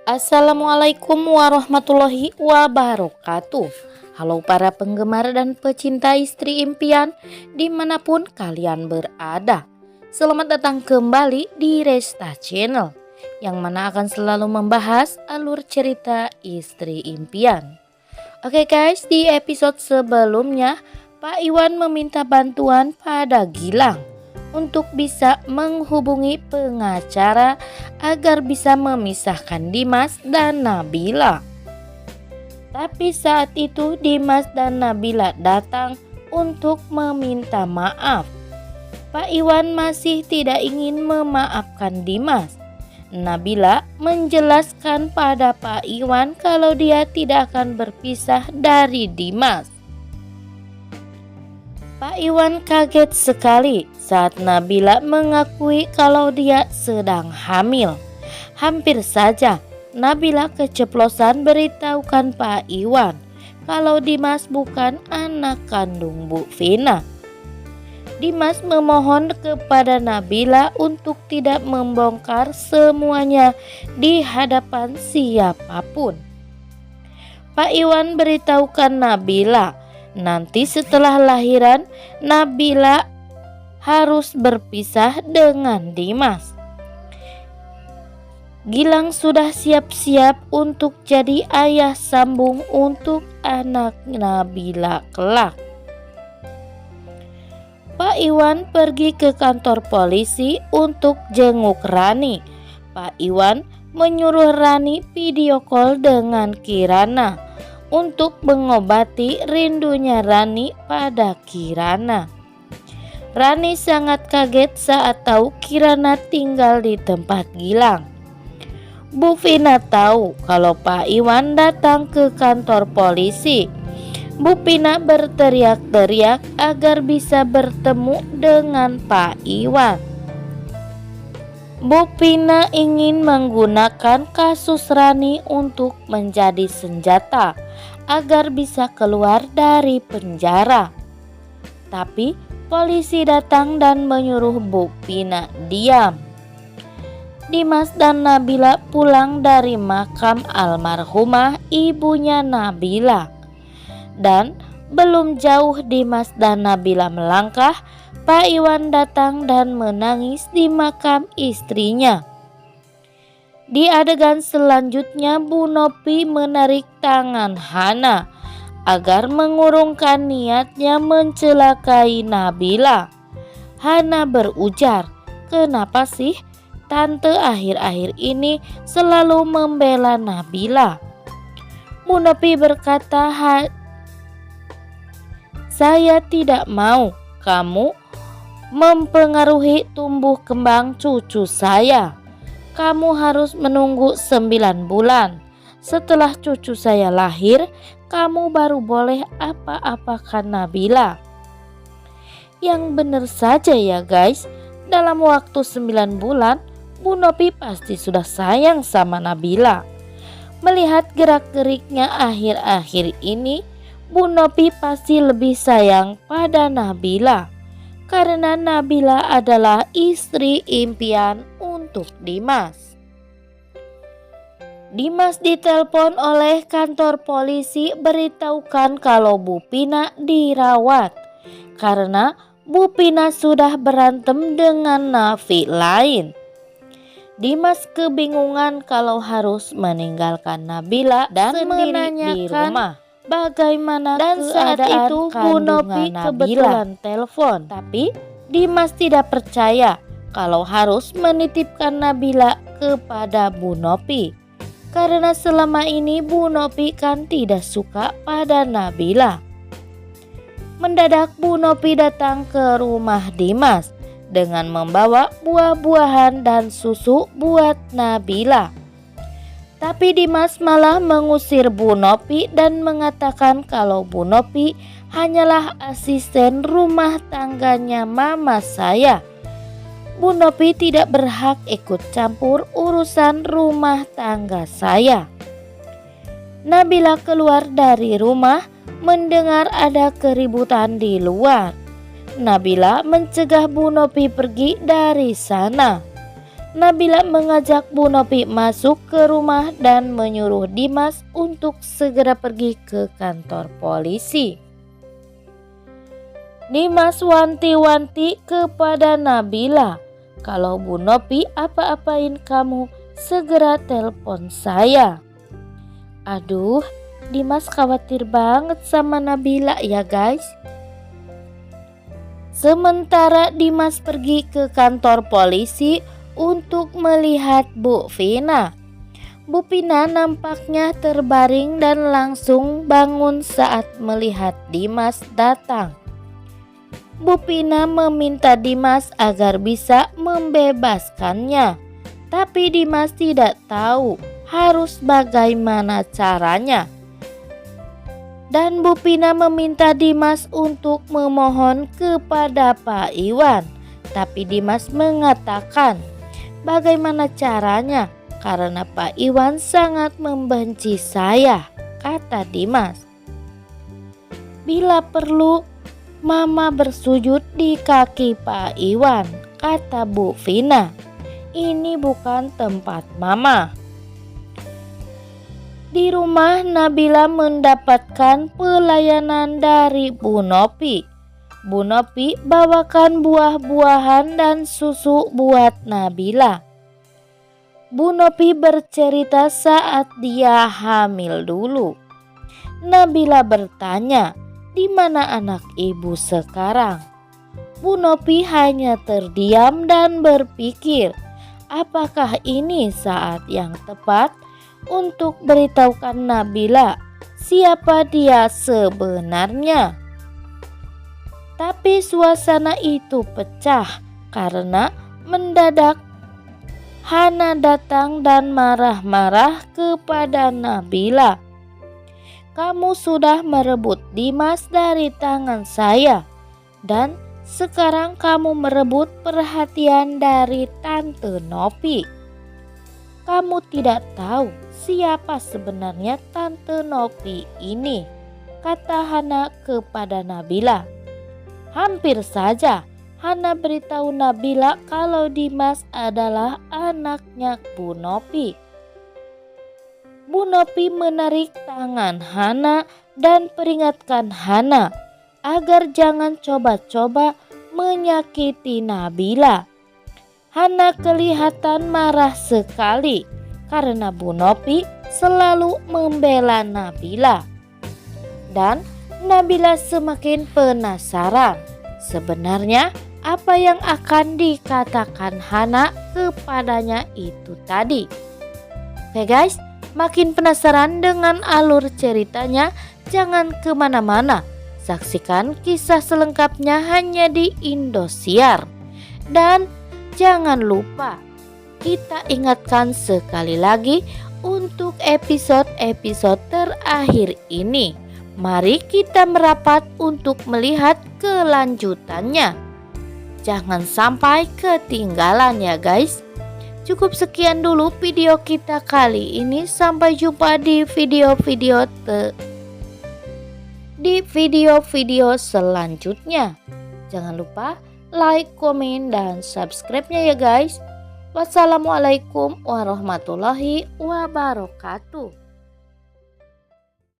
Assalamualaikum warahmatullahi wabarakatuh. Halo para penggemar dan pecinta istri impian dimanapun kalian berada. Selamat datang kembali di Resta Channel, yang mana akan selalu membahas alur cerita istri impian. Oke guys, di episode sebelumnya Pak Iwan meminta bantuan pada Gilang untuk bisa menghubungi pengacara agar bisa memisahkan Dimas dan Nabila. Tapi saat itu Dimas dan Nabila datang untuk meminta maaf. Pak Iwan masih tidak ingin memaafkan Dimas. Nabila menjelaskan pada Pak Iwan kalau dia tidak akan berpisah dari Dimas. Pak Iwan kaget sekali saat Nabila mengakui kalau dia sedang hamil. Hampir saja Nabila keceplosan beritahukan Pak Iwan kalau Dimas bukan anak kandung Bu Vina. Dimas memohon kepada Nabila untuk tidak membongkar semuanya di hadapan siapapun. Pak Iwan beritahukan Nabila, nanti setelah lahiran Nabila harus berpisah dengan Dimas. Gilang sudah siap-siap untuk jadi ayah sambung untuk anak Nabila kelak. Pak Iwan pergi ke kantor polisi untuk jenguk Rani. Pak Iwan menyuruh Rani video call dengan Kirana untuk mengobati rindunya Rani pada Kirana. Rani sangat kaget saat tahu Kirana tinggal di tempat Gilang. Bu Vina tahu kalau Pak Iwan datang ke kantor polisi. Bu Vina berteriak-teriak agar bisa bertemu dengan Pak Iwan. Bu Vina ingin menggunakan kasus Rani untuk menjadi senjata agar bisa keluar dari penjara. Tapi polisi datang dan menyuruh Bu Vina diam. Dimas dan Nabila pulang dari makam almarhumah ibunya Nabila. Dan belum jauh Dimas dan Nabila melangkah, Pak Iwan datang dan menangis di makam istrinya. Di adegan selanjutnya Bu Nopi menarik tangan Hana agar mengurungkan niatnya mencelakai Nabila. Hana berujar, kenapa sih tante akhir-akhir ini selalu membela Nabila? Bu Nopi berkata, saya tidak mau kamu mempengaruhi tumbuh kembang cucu saya. Kamu harus menunggu 9 bulan. Setelah cucu saya lahir, kamu baru boleh apa-apakan Nabila. Yang benar saja ya guys, dalam waktu 9 bulan, Bu Nopi pasti sudah sayang sama Nabila. Melihat gerak-geriknya akhir-akhir ini, Bu Nopi pasti lebih sayang pada Nabila, karena Nabila adalah istri impian untuk Dimas. Dimas ditelepon oleh kantor polisi beritahukan kalau Bu Vina dirawat karena Bu Vina sudah berantem dengan nafi lain. Dimas kebingungan kalau harus meninggalkan Nabila dan sendiri di rumah. Bagaimana dan saat itu Bu Nopi kebetulan telepon, tapi Dimas tidak percaya kalau harus menitipkan Nabila kepada Bu Nopi, karena selama ini Bu Nopi kan tidak suka pada Nabila. Mendadak Bu Nopi datang ke rumah Dimas dengan membawa buah-buahan dan susu buat Nabila. Tapi Dimas malah mengusir Bu Nopi dan mengatakan kalau Bu Nopi hanyalah asisten rumah tangganya mama saya. Bu Nopi tidak berhak ikut campur urusan rumah tangga saya. Nabila keluar dari rumah mendengar ada keributan di luar. Nabila mencegah Bu Nopi pergi dari sana. Nabila mengajak Bu Nopi masuk ke rumah dan menyuruh Dimas untuk segera pergi ke kantor polisi. Dimas wanti-wanti kepada Nabila, "Kalau Bu Nopi apa-apain kamu, segera telepon saya." Aduh, Dimas khawatir banget sama Nabila ya guys. Sementara Dimas pergi ke kantor polisi untuk melihat Bu Vina. Bu Vina nampaknya terbaring dan langsung bangun saat melihat Dimas datang. Bu Vina meminta Dimas agar bisa membebaskannya, tapi Dimas tidak tahu harus bagaimana caranya. Dan Bu Vina meminta Dimas untuk memohon kepada Pak Iwan, tapi Dimas mengatakan, "Bagaimana caranya? Karena Pak Iwan sangat membenci saya," kata Dimas. "Bila perlu, Mama bersujud di kaki Pak Iwan," kata Bu Vina. "Ini bukan tempat Mama." Di rumah Nabila mendapatkan pelayanan dari Bu Nopi. Bu Nopi bawakan buah-buahan dan susu buat Nabila. Bu Nopi bercerita saat dia hamil dulu. Nabila bertanya, "Di mana anak ibu sekarang?" Bu Nopi hanya terdiam dan berpikir, apakah ini saat yang tepat untuk beritahukan Nabila siapa dia sebenarnya. Tapi suasana itu pecah karena mendadak Hana datang dan marah-marah kepada Nabila. "Kamu sudah merebut Dimas dari tangan saya, dan sekarang kamu merebut perhatian dari Tante Nopi. Kamu tidak tahu siapa sebenarnya Tante Nopi ini," kata Hana kepada Nabila. Hampir saja Hana beritahu Nabila kalau Dimas adalah anaknya Bu Nopi. Bu Nopi menarik tangan Hana dan peringatkan Hana agar jangan coba-coba menyakiti Nabila. Hana kelihatan marah sekali karena Bu Nopi selalu membela Nabila. Dan Nabila semakin penasaran sebenarnya apa yang akan dikatakan Hana kepadanya itu tadi. Oke guys, makin penasaran dengan alur ceritanya? Jangan kemana-mana, saksikan kisah selengkapnya hanya di Indosiar. Dan jangan lupa, kita ingatkan sekali lagi untuk episode-episode terakhir ini. Mari kita merapat untuk melihat kelanjutannya. Jangan sampai ketinggalan ya guys. Cukup sekian dulu video kita kali ini. Sampai jumpa di video-video selanjutnya. Jangan lupa like, komen, dan subscribe-nya ya guys. Wassalamualaikum warahmatullahi wabarakatuh.